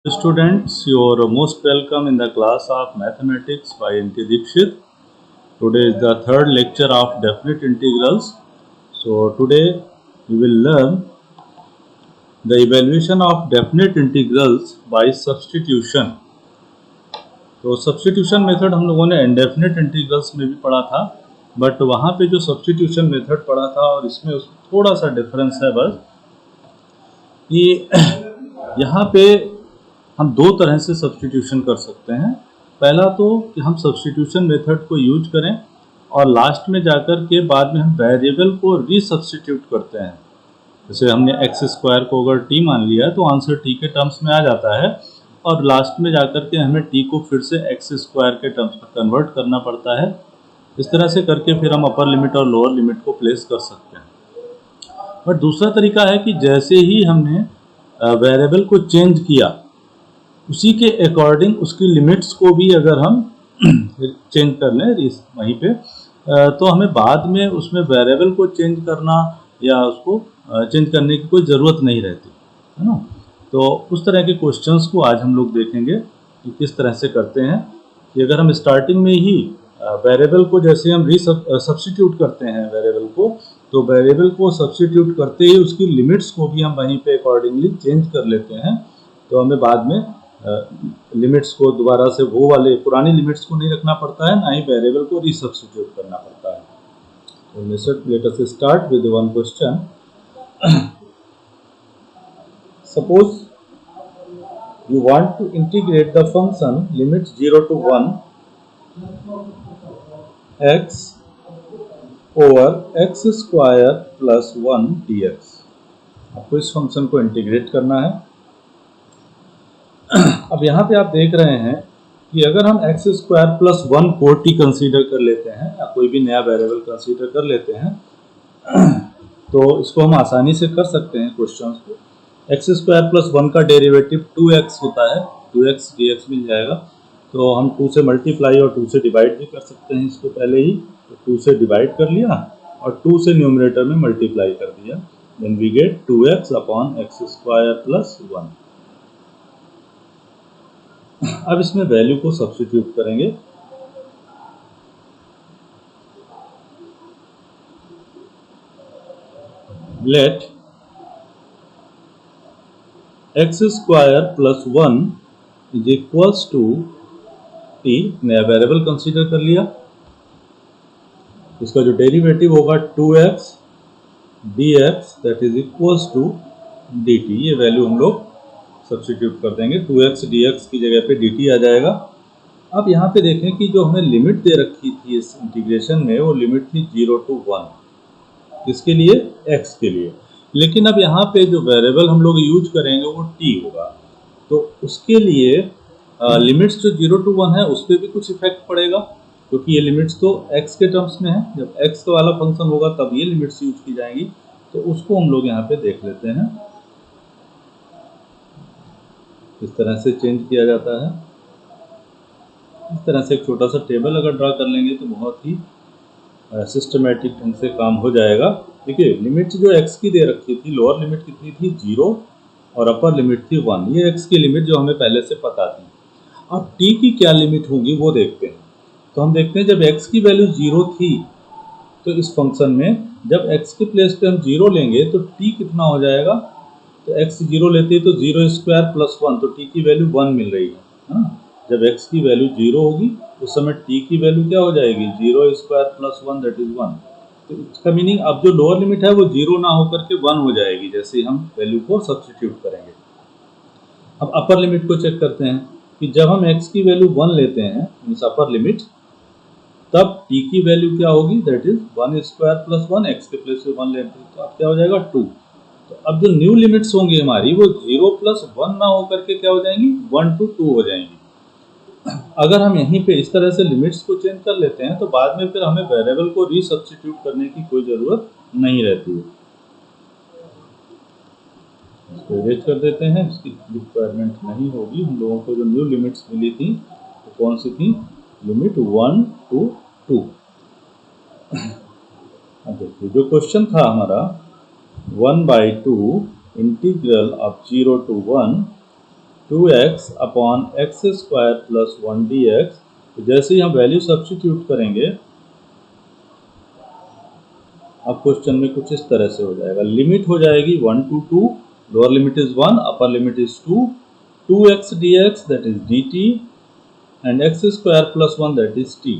Students, you are most welcome in the class of Mathematics by N.T. Dikshit. Today is the third lecture of definite integrals. So today we will learn the evaluation of definite integrals by substitution. तो substitution method हम लोगों ने indefinite integrals में भी पढ़ा था, but वहाँ पे जो सब्स्टिट्यूशन मेथड पढ़ा था और इसमें थोड़ा सा डिफरेंस है बस कि यहाँ पे हम दो तरह से सब्स्टिट्यूशन कर सकते हैं। पहला तो कि हम सब्स्टिट्यूशन मेथड को यूज करें और लास्ट में जाकर के बाद में हम वेरिएबल को रीसब्स्टिट्यूट करते हैं। जैसे हमने एक्स स्क्वायर को अगर टी मान लिया तो आंसर टी के टर्म्स में आ जाता है और लास्ट में जाकर के हमें टी को फिर से एक्स स्क्वायर के टर्म्स में कन्वर्ट करना पड़ता है। इस तरह से करके फिर हम अपर लिमिट और लोअर लिमिट को प्लेस कर सकते हैं। बट दूसरा तरीका है कि जैसे ही हमने वेरिएबल को चेंज किया उसी के अकॉर्डिंग उसकी लिमिट्स को भी अगर हम चेंज कर लें वहीं पे तो हमें बाद में उसमें वेरिएबल को चेंज करना या उसको चेंज करने की कोई ज़रूरत नहीं रहती है ना। तो उस तरह के क्वेश्चंस को आज हम लोग देखेंगे कि किस तरह से करते हैं कि अगर हम स्टार्टिंग में ही वेरिएबल को जैसे हम सब्स्टिट्यूट करते हैं वेरिएबल को, तो वेरिएबल को सब्स्टिट्यूट करते ही उसकी लिमिट्स को भी हम वहीं पे अकॉर्डिंगली चेंज कर लेते हैं। तो हमें बाद में लिमिट्स को दोबारा से वो वाले पुरानी लिमिट्स को नहीं रखना पड़ता है, ना ही वेरिएबल को रीसब्स्टिट्यूट करना पड़ता है। तो let us start with one question. Suppose you want to integrate the function limit 0 to 1 x over x square plus 1 dx। आपको इस फंक्शन को इंटीग्रेट करना है। अब यहाँ पे आप देख रहे हैं कि अगर हम एक्स स्क्वायर प्लस 1 को टी कंसीडर कर लेते हैं या कोई भी नया वेरिएबल कंसीडर कर लेते हैं तो इसको हम आसानी से कर सकते हैं क्वेश्चन को। एक्स स्क्वायर प्लस 1 का डेरिवेटिव 2x होता है, 2x dx मिल जाएगा। तो हम 2 से मल्टीप्लाई और 2 से डिवाइड भी कर सकते हैं इसको पहले ही। तो 2 से डिवाइड कर लिया और 2 से न्यूमरेटर में मल्टीप्लाई कर दिया, then we get 2x upon x square plus 1। अब इसमें वैल्यू को सब्स्टिट्यूट करेंगे। Let x square plus 1 is equals to t, नया वेरिएबल कंसीडर कर लिया। इसका जो डेरिवेटिव होगा 2x dx that is equals to dt। ये वैल्यू हम लोग सब्स्टिट्यूट कर देंगे, 2x dx की जगह पे dt आ जाएगा। अब यहाँ पे देखें कि जो हमें लिमिट दे रखी थी इस इंटीग्रेशन में वो लिमिट थी 0 to 1, किसके लिए? x के लिए। लेकिन अब यहाँ पे जो वेरिएबल हम लोग यूज करेंगे वो t होगा, तो उसके लिए लिमिट्स जो 0 to 1 है उस पर भी कुछ इफेक्ट पड़ेगा, क्योंकि ये लिमिट्स तो x के टर्म्स में है। जब x का वाला फंक्शन होगा तब ये लिमिट्स यूज की जाएंगी, तो उसको हम लोग यहाँ पे देख लेते हैं। इस तरह से चेंज किया जाता है। इस तरह से एक छोटा सा टेबल अगर ड्रा कर लेंगे तो बहुत ही सिस्टमेटिक ढंग से काम हो जाएगा। देखिए लिमिट जो x की दे रखी थी, लोअर लिमिट कितनी थी? 0 और अपर लिमिट थी 1। ये x की लिमिट जो हमें पहले से पता थी। अब t की क्या लिमिट होगी वो देखते हैं। तो हम देखते हैं जब x की वैल्यू 0 थी तो इस फंक्शन में जब x के प्लेस पे हम 0 लेंगे तो t कितना हो जाएगा? तो x 0 लेते हैं तो 0 स्क्वायर प्लस 1, तो t की वैल्यू 1 मिल रही है। जब x की वैल्यू 0 होगी उस समय t की वैल्यू क्या हो जाएगी? 0 स्क्वायर प्लस 1 दैट इज 1। तो इसका मीनिंग अब जो लोअर लिमिट है वो 0 ना होकर के 1 हो जाएगी जैसे ही हम वैल्यू को सब्स्टिट्यूट करेंगे। अब अपर लिमिट को चेक करते हैं कि जब हम x की वैल्यू 1 लेते हैं मीन्स अपर लिमिट, तब t की वैल्यू क्या होगी? That is 1 square plus 1, x के प्लेस पे 1 लेते हैं तो अब क्या हो जाएगा? 2। तो अब जो न्यू लिमिट्स होंगी हमारी वो 0 प्लस 1 ना होकर के क्या हो जाएंगी? 1 to 2 हो जाएंगी। अगर हम यहीं पे इस तरह से लिमिट्स को चेंज कर लेते हैं तो बाद में फिर हमें वेरिएबल को रीसब्स्टिट्यूट करने की कोई ज़रूरत नहीं रहती है। इसको इरेज कर देते हैं, इसकी रिक्वायरमेंट नहीं होगी। हम लोगों को जो न्यू लिमिट्स मिली थी तो कौन सी थी? Limit 1 to 2। अब देखिए जो क्वेश्चन था हमारा 1/2 integral of 0 to 1 2x upon x square plus 1 dx। तो जैसे ही हम वैल्यू सब्स्टिट्यूट करेंगे अब क्वेश्चन में कुछ इस तरह से हो जाएगा। लिमिट हो जाएगी 1 to 2, lower limit is 1, upper limit is 2, 2x dx that is dt and x square plus 1 that is t।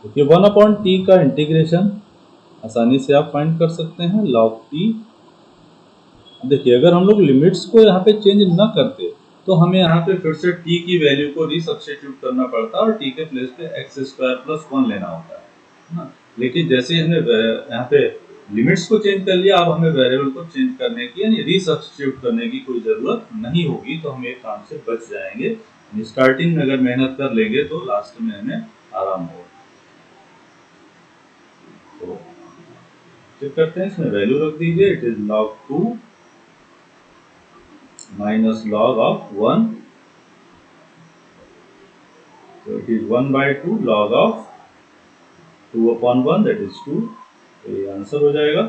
देखिए 1 अपॉन t का इंटीग्रेशन आसानी से आप फाइंड कर सकते हैं, log t। देखिए अगर हम लोग लिमिट्स को यहाँ पे चेंज ना करते तो हमें यहाँ पे फिर से t की वैल्यू को रीसब्स्टिट्यूट करना पड़ता और t के प्लेस पे एक्स स्क्वायर प्लस 1 लेना होता है ना। लेकिन जैसे ही हमने यहाँ पे लिमिट्स को चेंज कर लिया, अब हमें वेरिएबल को चेंज करने की यानी रीसब्स्टिट्यूट करने की कोई जरूरत नहीं होगी, तो हम एक काम से बच जाएंगे। स्टार्टिंग में अगर मेहनत कर लेंगे तो लास्ट में हमें आराम होगा। तो चेक करते हैं, इसमें वैल्यू रख दीजिए, it is log 2 minus log of 1, so it is 1 by 2 log of 2 upon 1 that is 2। तो ये आंसर हो जाएगा।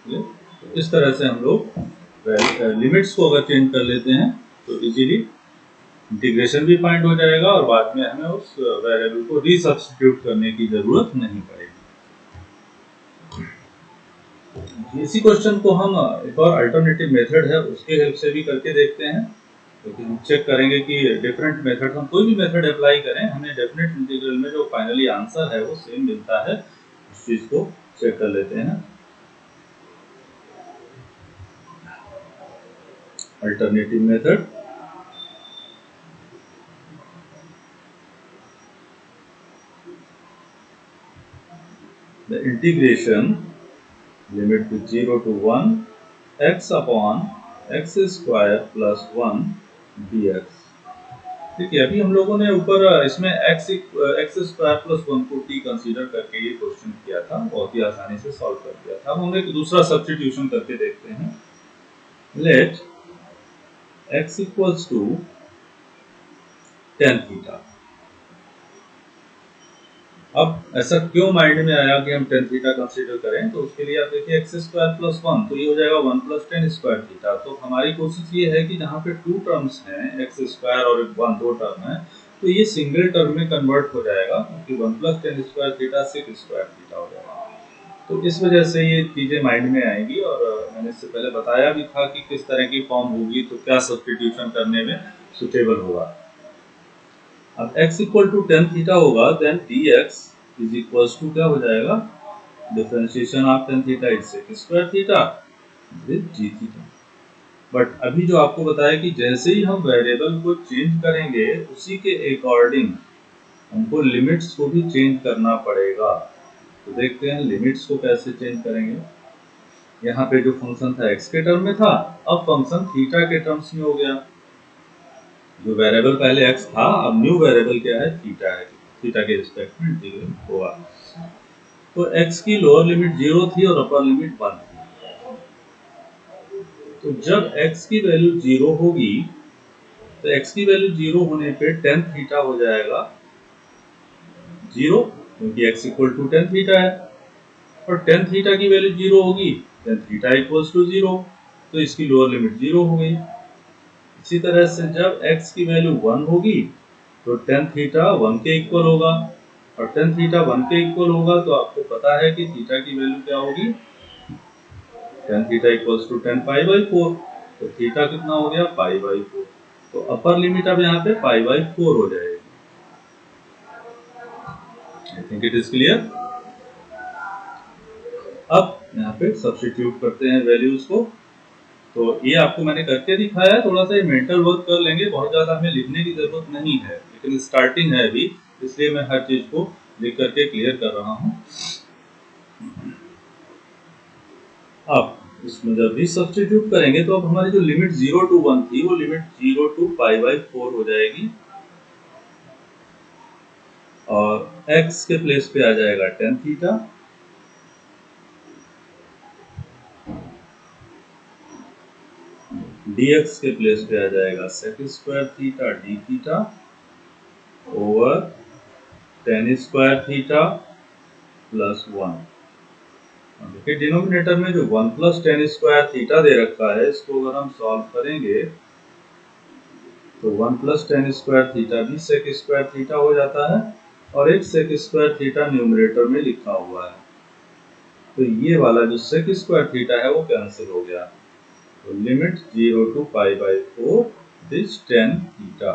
तो इस तरह से हम लोग लिमिट्स को अगर चेंज कर लेते हैं तो इजीली इंटीग्रेशन भी फाइंड हो जाएगा और बाद में हमें उस वेरिएबल को रीसब्स्टिट्यूट करने की जरूरत नहीं पड़ेगी। इसी क्वेश्चन को हम एक और अल्टरनेटिव मेथड है उसके हेल्प से भी करके देखते हैं, क्योंकि हम चेक करेंगे कि डिफरेंट मेथड, हम कोई भी मेथड अप्लाई करें हमें डेफिनेट इंटीग्रल में जो फाइनली आंसर है वो सेम मिलता है। उस चीज को चेक कर लेते हैं। Alternative method, the integration limit with 0 to 1 x upon x square plus 1 dx। देखिए अभी हम लोगों ने ऊपर इसमें एक्स स्क्वायर प्लस 1 को t कंसीडर करके ये क्वेश्चन किया था, बहुत ही आसानी से सॉल्व कर दिया था। अब हम एक दूसरा सब्स्टिट्यूशन करके देखते हैं। Let x equals to tan theta. अब ऐसा क्यों माइंड में आया कि हम tan थीटा कंसीडर करें, तो उसके लिए आप देखिए एक्स स्क्वायर प्लस 1 तो ये हो जाएगा 1 प्लस tan स्क्वायर थीटा। तो हमारी कोशिश ये है कि जहाँ पे 2 टर्म्स हैं एक्स स्क्वायर और 1 दो टर्म है, तो ये सिंगल टर्म में कन्वर्ट हो जाएगा, क्योंकि 1 plus tan square theta 6 square theta हो जाएगा। तो इस वजह से ये चीजें माइंड में आएंगी और मैंने इससे पहले बताया भी था कि किस तरह की फॉर्म होगी तो क्या सब्स्टिट्यूशन करने में सुटेबल होगा। अब x equal to tan theta होगा, then dx is equals to क्या हो जाएगा, differentiation of tan theta is sec square theta with g theta. But अभी जो आपको बताया कि जैसे ही हम वेरिएबल को चेंज करेंगे उसी के अकॉर्डिंग हमको लिमिट्स को भी चेंज करना पड़ेगा। तो देखते हैं लिमिट्स को कैसे चेंज करेंगे। यहाँ पे जो फंक्शन था x के टर्म में था, अब फंक्शन थीटा के टर्म्स में हो गया। जो वेरिएबल पहले x था अब न्यू वेरिएबल क्या है, थीटा है, थीटा के रिस्पेक्ट में इंटीग्रल होगा। तो x की लोअर लिमिट 0 थी और अपर लिमिट 1 थी। तो जब x की वैल्यू 0 होगी तो x की वैल्यू 0 होने पे tan थीटा हो जाएगा 0, क्योंकि x equal to tan theta है, और tan थीटा की वैल्यू 0 होगी tan थीटा इक्वल्स टू 0, तो इसकी लोअर लिमिट 0 हो गई। इसी तरह से जब x की वैल्यू 1 होगी तो tan थीटा 1 के इक्वल होगा, और tan थीटा 1 के इक्वल होगा तो आपको पता है कि थीटा की वैल्यू क्या होगी, tan theta equals to tan pi by 4। तो थीटा कितना हो गया, पाई बाई 4। तो अपर लिमिट अब यहाँ पे पाई बाई 4 हो जाएगी। आई थिंक इट इज क्लियर। अब यहाँ पे सब्स्टिट्यूट करते हैं वैल्यूज को। तो ये आपको मैंने करके दिखाया है, थोड़ा सा ये मेंटल वर्क कर लेंगे, बहुत ज्यादा हमें लिखने की जरूरत नहीं है, लेकिन स्टार्टिंग है अभी, इसलिए मैं हर चीज को लिख करके क्लियर कर रहा हूँ। अब इसमें जब भी सब्स्टिट्यूट करेंगे तो अब हमारी जो लिमिट 0 to 1 थी वो लिमिट 0 to पाई बाई 4 हो जाएगी, और x के प्लेस पे आ जाएगा tan थीटा, dx के प्लेस पे आ जाएगा sec square theta d theta over tan square theta plus 1। देखिए डिनोमिनेटर में जो 1 प्लस टेन स्क्वायर थीटा दे रखा है, इसको अगर हम सॉल्व करेंगे तो 1 प्लस टेन स्क्वायर थीटा भी सेक स्क्वायर थीटा हो जाता है और एक सेक स्क्वायर थीटा न्यूमरेटर में लिखा हुआ है, तो ये वाला जो सेक स्क्वायर थीटा है वो कैंसिल हो गया। तो limit 0 to π/4 this tan theta.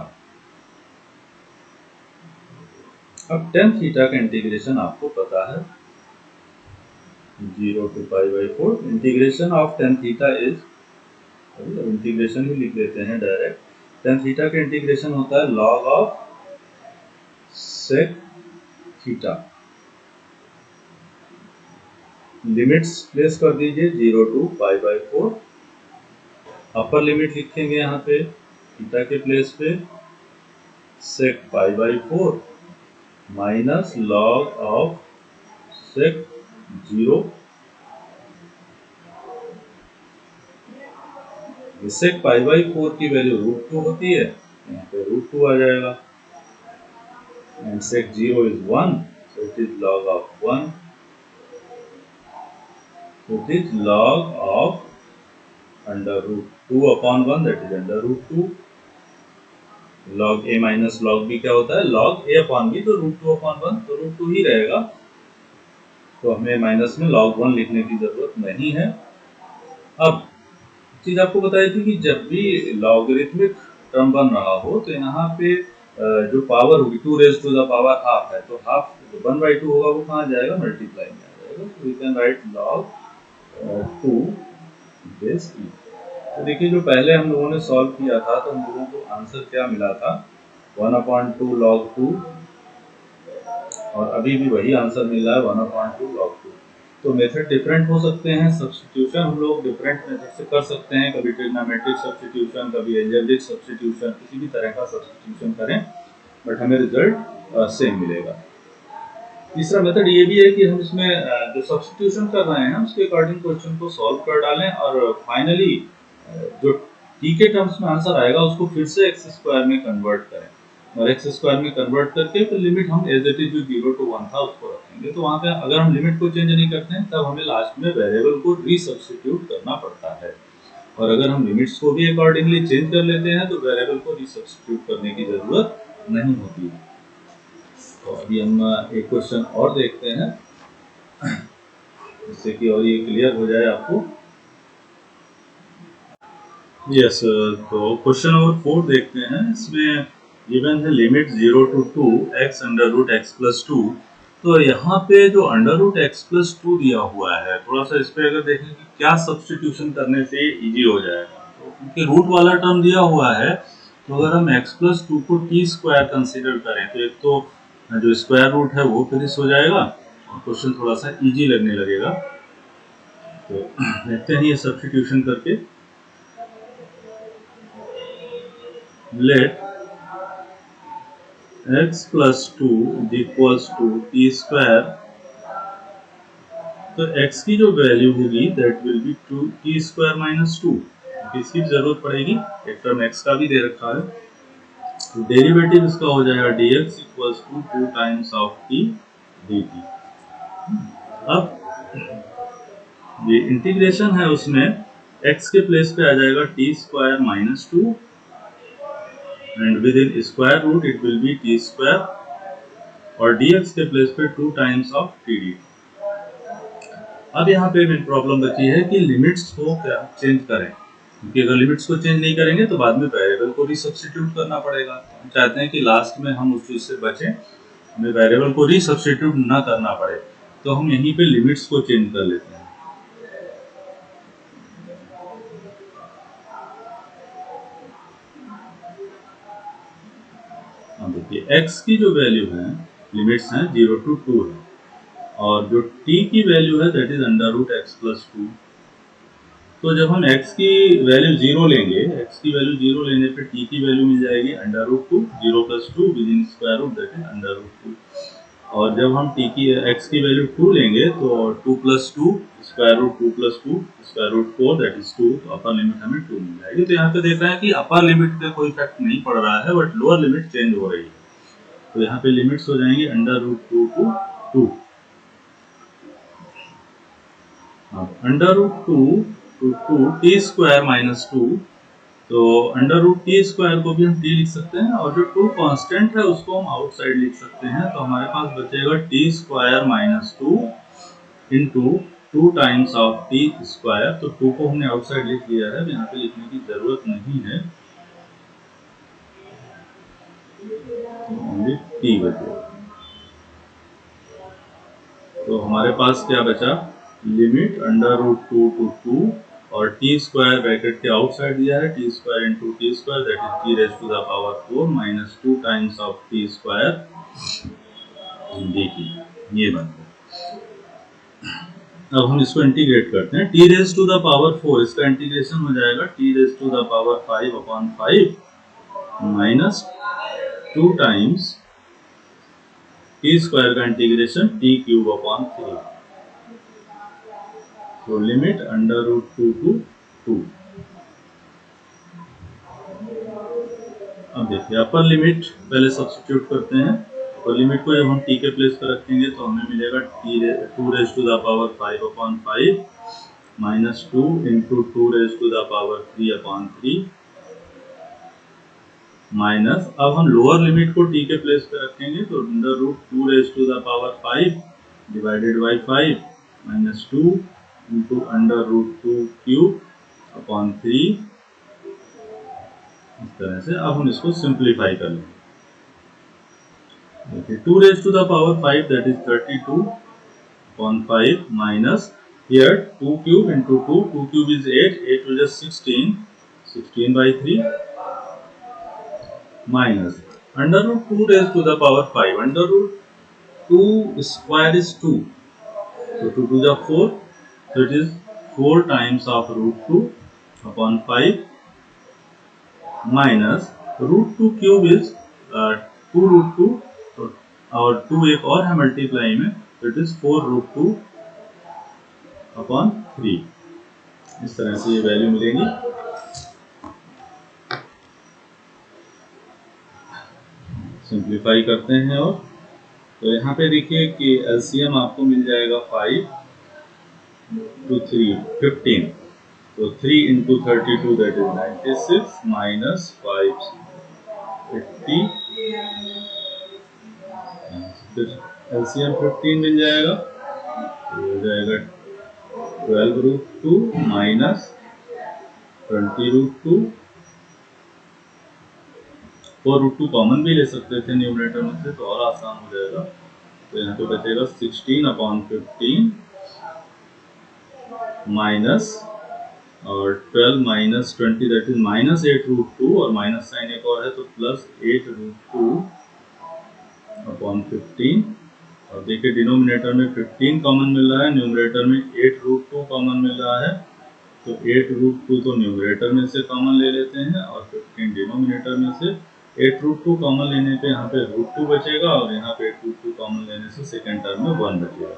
अब टेन थीटा का इंटीग्रेशन आपको पता है, 0 to π/4 integration of tan theta is, integration ही लिख देते हैं डायरेक्ट, टेन थीटा का इंटीग्रेशन होता है log of sec theta. Limits place कर दीजिए 0 to π/4, अपर लिमिट लिखेंगे यहाँ पे थीटा के प्लेस पे सेक π/4 माइनस लॉग ऑफ सेक 0, सेक π/4 की वैल्यू √2 होती है, यहाँ पे √2 आ जाएगा, and sec 0 is 1, so it is log of 1, so it is log of under root 2 upon 1, that is under root 2. log a minus log b क्या होता है, log a upon b, तो √2 upon 1 तो √2 ही रहेगा, तो हमें माइनस में log 1 लिखने की जरूरत नहीं है। अब चीज आपको बताई थी कि जब भी लॉगरिथमिक टर्म बन रहा हो तो यहाँ पे जो पावर होगी 2 raise to the power half है, तो हाफ जो 1/2 होगा वो कहाँ जाएगा, मल्टीप्लाई में आ जाएगा, तो we can write log 2 base e. तो देखिए जो पहले हम लोगों ने सॉल्व किया था तो हम लोगों को आंसर क्या मिला था, 1/2 log 2, और अभी भी वही आंसर मिल रहा है 1/2 log 2। तो मेथड डिफरेंट हो सकते हैं, सब्स्टिट्यूशन हम लोग डिफरेंट मेथड से कर सकते हैं, कभी ट्रिग्नोमेट्रिक सब्स्टिट्यूशन, कभी एल्जेब्रिक सब्स्टिट्यूशन, किसी भी तरह का सब्स्टिट्यूशन करें बट हमें रिजल्ट सेम मिलेगा। तीसरा मेथड ये भी है कि हम इसमें जो सब्स्टिट्यूशन कर रहे हैं उसके अकॉर्डिंग क्वेश्चन को सॉल्व कर डालें और फाइनली जो टी के टर्म्स में आंसर आएगा उसको फिर से एक्स स्क्वायर में कन्वर्ट करें, और एक्स स्क्वायर में कन्वर्ट करके फिर लिमिट हम एज इट इज जो 0 to 1 था उसको रखेंगे। तो वहाँ पे अगर हम लिमिट को चेंज नहीं करते हैं तब हमें लास्ट में वेरिएबल को रीसब्स्टिट्यूट करना पड़ता है, और अगर हम लिमिट्स को भी अकॉर्डिंगली चेंज कर लेते हैं तो वेरिएबल को रीसब्स्टिट्यूट करने की जरूरत नहीं होती है। तो अभी हम एक क्वेश्चन और देखते हैं जिससे कि और ये क्लियर हो जाए आपको। यस, तो क्वेश्चन नंबर 4 देखते हैं, इसमें गिवन है limit 0 to 2 x under root x plus 2। तो यहाँ पे जो अंडर रूट x प्लस 2 दिया हुआ है, थोड़ा सा इस पे अगर देखें कि क्या सब्स्टिट्यूशन करने से इजी हो जाएगा, तो क्योंकि रूट वाला टर्म दिया हुआ है तो अगर हम x प्लस 2 को t स्क्वायर कंसिडर करें तो एक तो जो स्क्वायर रूट है वो फिनिश हो जाएगा और क्वेश्चन थोड़ा सा इजी लगने लगेगा। तो देखते हैं ये सब्स्टिट्यूशन करके, let x plus 2 is equals to t square, तो x की जो वैल्यू होगी that will be 2 t square minus 2, इसकी जरूरत पड़ेगी, एक टर्म x का भी दे रखा है, तो डेरिवेटिव इसका हो जाएगा dx equals to 2 times of t dt। अब ये इंटीग्रेशन है उसमें x के प्लेस पे आ जाएगा t square minus 2 and within square root it will be t square, और dx के प्लेस पे 2 टाइम्स ऑफ t dt। अब यहाँ पे मेन प्रॉब्लम बची है कि लिमिट्स को क्या चेंज करें, क्योंकि अगर लिमिट्स को चेंज नहीं करेंगे तो बाद में वेरिएबल को रीसब्स्टिट्यूट करना पड़ेगा। हम चाहते हैं कि लास्ट में हम उस चीज से बचें, हमें वेरिएबल को रीसब्स्टिट्यूट ना करना पड़े, तो हम यहीं पे लिमिट्स को चेंज कर लेते हैं। अब देखिए x की जो वैल्यू है, लिमिट्स हैं 0 to 2 है, और जो t की वैल्यू है that is under root x plus 2। तो जब हम x की वैल्यू 0 लेंगे, x की वैल्यू 0 लेने पे t की वैल्यू मिल जाएगी under root 2, 0 plus 2 within square root that is under root 2, और जब हम t की x की वैल्यू 2 लेंगे तो 2 plus 2 square root 2 plus 2 square root 4 that is 2, तो अपर लिमिट हमें 2 मिल जाएगी। तो यहाँ पे देख रहे हैं कि अपर लिमिट पे कोई इफेक्ट नहीं पड़ रहा है बट लोअर लिमिट चेंज हो रही है, तो यहाँ पे लिमिट्स हो जाएंगे अंडर रूट 2 to 2। अब under root two t square minus two, तो अंडर रूट टी स्क्वायर को भी हम टी लिख सकते हैं और जो टू कांस्टेंट है उसको हम आउटसाइड लिख सकते हैं। तो हमारे पास बचेगा T square minus two into to times of t square. तो टू को हमने आउटसाइड लिख लिया है, यहाँ पे लिखने की जरूरत नहीं है, तो ओनली टी बचेगा। तो हमारे पास क्या बचा, limit under root two two और टी स्क्वायर ब्रैकेट के आउटसाइड दिया है, t square into t square that is t raise to the power 4 minus two times of t square d t, ये बन गया। अब हम इसको इंटीग्रेट करते हैं, t raise to the power 4 इसका इंटीग्रेशन हो जाएगा t raise to the power 5 upon 5 minus two times t square का इंटीग्रेशन टी क्यूब अपॉन 3। तो limit under root two two. अब देखिए अपर लिमिट पहले सब्स्टिट्यूट करते हैं। अपर लिमिट को जब हम टी के प्लेस पर रखेंगे तो हमें मिलेगा two raise to the power 5 upon 5 minus two into two raise to the power 3 upon 3 minus, अब हम लोअर लिमिट को टी के प्लेस पे रखेंगे तो under root two raise to the power 5 divided by 5 minus two into under root two cube upon 3, इस तरह से। अब हम इसको सिंप्लीफाई कर लेंगे। देखिए two raise to the power 5 that is 32 upon 5 minus here two cube into two cube is 8 two just 16 by 3 minus under root two raise to the power 5, under root two square is 2, so 2 to the 4, so it is 4 times of root 2 upon 5 minus root 2 cube is 2 root 2, और 2 एक और है multiply में, so it is 4 root 2 upon 3। इस तरह से ये value मिलेगी। सिंप्लीफाई करते हैं और तो यहाँ पे देखिए कि एलसीएम आपको मिल जाएगा 5 to 3 15, तो 3 into 32 that is 96 minus 5 80, फिर एलसीएम 15 मिल जाएगा, तो हो जाएगा 12 root 2 minus 20 root 2, 4 root 2 common भी ले सकते थे न्यूमरेटर में से तो और आसान हो जाएगा। तो यहाँ पे बचेगा 16 अपॉन 15 माइनस और 12 minus 20 that is minus 8 root 2, और माइनस साइन एक और है तो प्लस 8 रूट 2 अपॉन 15। और देखिए डिनोमिनेटर में 15 कॉमन मिल रहा है, न्यूमरेटर में 8 रूट 2 कॉमन मिल रहा है, तो 8 रूट 2 तो न्यूमरेटर में से कॉमन ले लेते हैं और 15 डिनोमिनेटर में से। 8 रूट 2 कॉमन लेने पे यहाँ पे रूट 2 बचेगा और यहाँ पे 8 रूट 2 कॉमन लेने से सेकेंड टर्म में 1 बचेगा।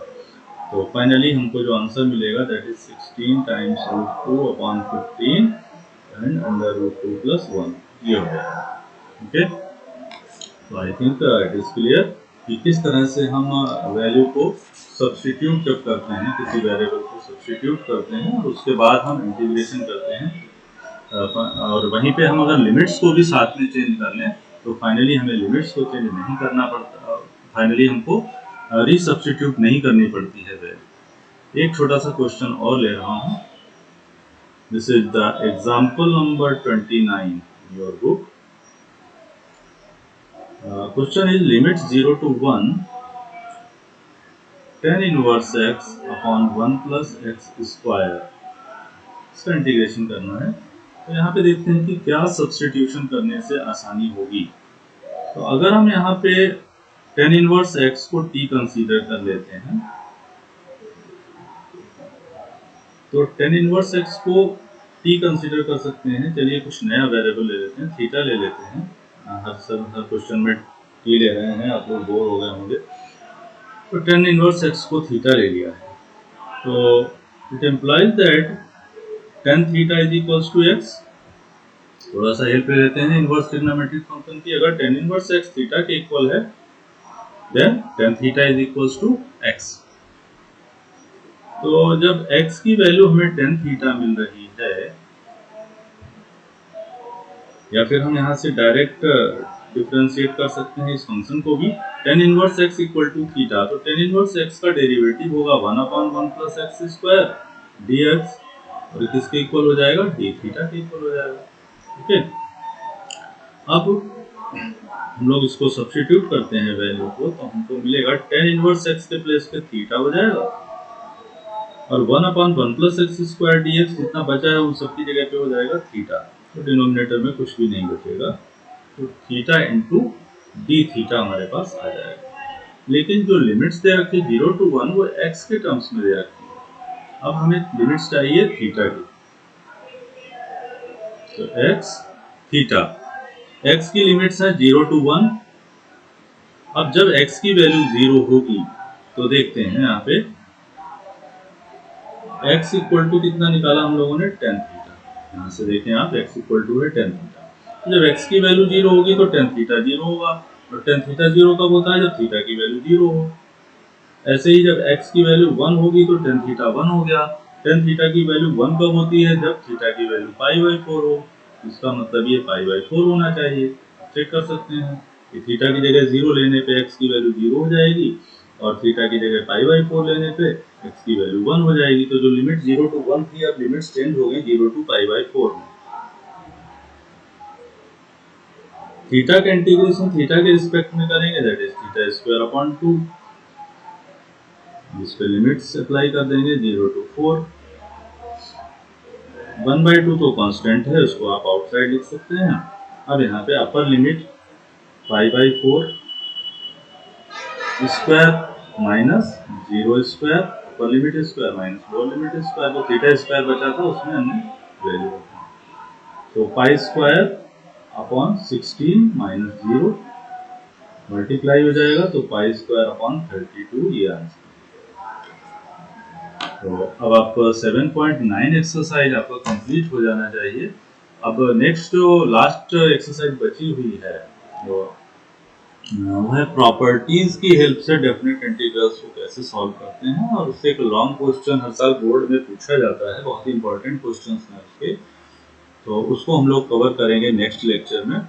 तो फाइनली हमको जो आंसर मिलेगा that is 16 times root 2 upon 15 and under root 2 plus 1, ये हो जाएगा। ओके, तो I think it is clear कि किस तरह से हम वैल्यू को सब्स्टिट्यूट जब करते हैं, किसी वेरिएबल को सब्स्टिट्यूट करते हैं और उसके बाद हम इंटीग्रेशन करते हैं, और वहीं पे हम अगर लिमिट्स को भी साथ में चेंज कर लें तो फाइनली हमें लिमिट्स को चेंज नहीं करना पड़ता, फाइनली हमको रीसब्स्टिट्यूट नहीं करनी पड़ती है वैल्यू। एक छोटा सा क्वेश्चन और ले रहा हूँ, this is the example number 29 in your book. Question is limit 0 to 1 tan inverse x upon 1 plus x square, इसका इंटीग्रेशन करना है। तो यहाँ पे देखते हैं कि क्या सब्स्टिट्यूशन करने से आसानी होगी। तो अगर हम यहाँ पे tan इनवर्स x को t कंसीडर कर लेते हैं, तो tan इनवर्स x को t कंसीडर कर सकते हैं। चलिए कुछ नया वेरिएबल ले लेते हैं, थीटा ले लेते हैं। हर क्वेश्चन में t ले रहे हैं, आप लोग बोर हो गए होंगे। तो tan इनवर्स x को थीटा ले लिया है, तो it implies that tan theta is equals to x। थोड़ा सा हेल्प ले लेते हैं इनवर्स ट्रिग्नोमेट्रिक फंक्शन की। अगर tan इनवर्स x थीटा के इक्वल है then tan theta is equals to x। तो जब x की वैल्यू हमें tan थीटा मिल रही है, या फिर हम यहाँ से डायरेक्ट डिफरेंशिएट कर सकते हैं इस फंक्शन को भी, tan inverse x equal to theta, तो tan इनवर्स x का डेरिवेटिव होगा 1/1 प्लस एक्स स्क्वायर dx, और किसके इक्वल हो जाएगा, d थीटा के इक्वल हो जाएगा। ठीक है, अब हम लोग इसको सब्स्टिट्यूट करते हैं वैल्यू को, तो हमको मिलेगा tan इनवर्स x के प्लेस पे थीटा हो जाएगा, और 1/1 प्लस एक्स स्क्वायर dx जितना बचा है उन सबकी जगह पे हो जाएगा थीटा, तो डिनोमिनेटर में कुछ भी नहीं बचेगा, तो थीटा इंटू डी थीटा हमारे पास आ जाएगा। लेकिन जो लिमिट्स दे रखी 0 to 1 वो x के टर्म्स में दे रखी है, अब हमें लिमिट्स चाहिए थीटा की, तो x थीटा, x की लिमिट्स है 0 to 1। अब जब x की वैल्यू 0 होगी तो देखते हैं यहाँ पे x इक्वल टू कितना निकाला हम लोगों ने, tan थीटा, यहाँ से देखें आप x इक्वल टू है tan थीटा, तो जब x की वैल्यू 0 होगी तो tan थीटा 0 होगा, और tan थीटा 0 कब होता है, जब थीटा की वैल्यू 0 हो। ऐसे ही जब x की वैल्यू 1 होगी तो tan थीटा 1 हो गया, tan थीटा की वैल्यू 1 कब होती है, जब थीटा की वैल्यू π/4 हो, इसका मतलब ये π/4 होना चाहिए। चेक कर सकते हैं कि थीटा की जगह 0 लेने पे x की वैल्यू 0 हो जाएगी, और थीटा की जगह π/4 लेने पे x की वैल्यू 1 हो जाएगी, तो जो लिमिट 0 to 1 थी अब लिमिट्स चेंज हो गई 0 to π/4 में। थीटा का इंटीग्रेशन थीटा के रिस्पेक्ट में करेंगे, that is theta square upon 2, जिस पे लिमिट्स अप्लाई कर देंगे 0 to 4, 1/2 तो कांस्टेंट है, उसको आप आउटसाइड लिख सकते हैं। अब यहाँ पे upper limit π/4 square minus 0 square, upper limit square minus lower limit square, तो थीटा स्क्वायर बचा था उसमें हमने वैल्यू रखा, तो pi square upon 16 minus 0 multiply हो जाएगा, तो पाई स्क्वायर अपॉन 32 ये आंसर। तो अब आपको 7.9 एक्सरसाइज आपका कंप्लीट हो जाना चाहिए। अब नेक्स्ट जो लास्ट एक्सरसाइज बची हुई है वो है प्रॉपर्टीज की हेल्प से डेफिनेट इंटीग्रल्स को कैसे सॉल्व करते हैं, और उससे एक लॉन्ग क्वेश्चन हर साल बोर्ड में पूछा जाता है, बहुत ही इंपॉर्टेंट क्वेश्चन है उसके, तो उसको हम लोग कवर करेंगे नेक्स्ट लेक्चर में।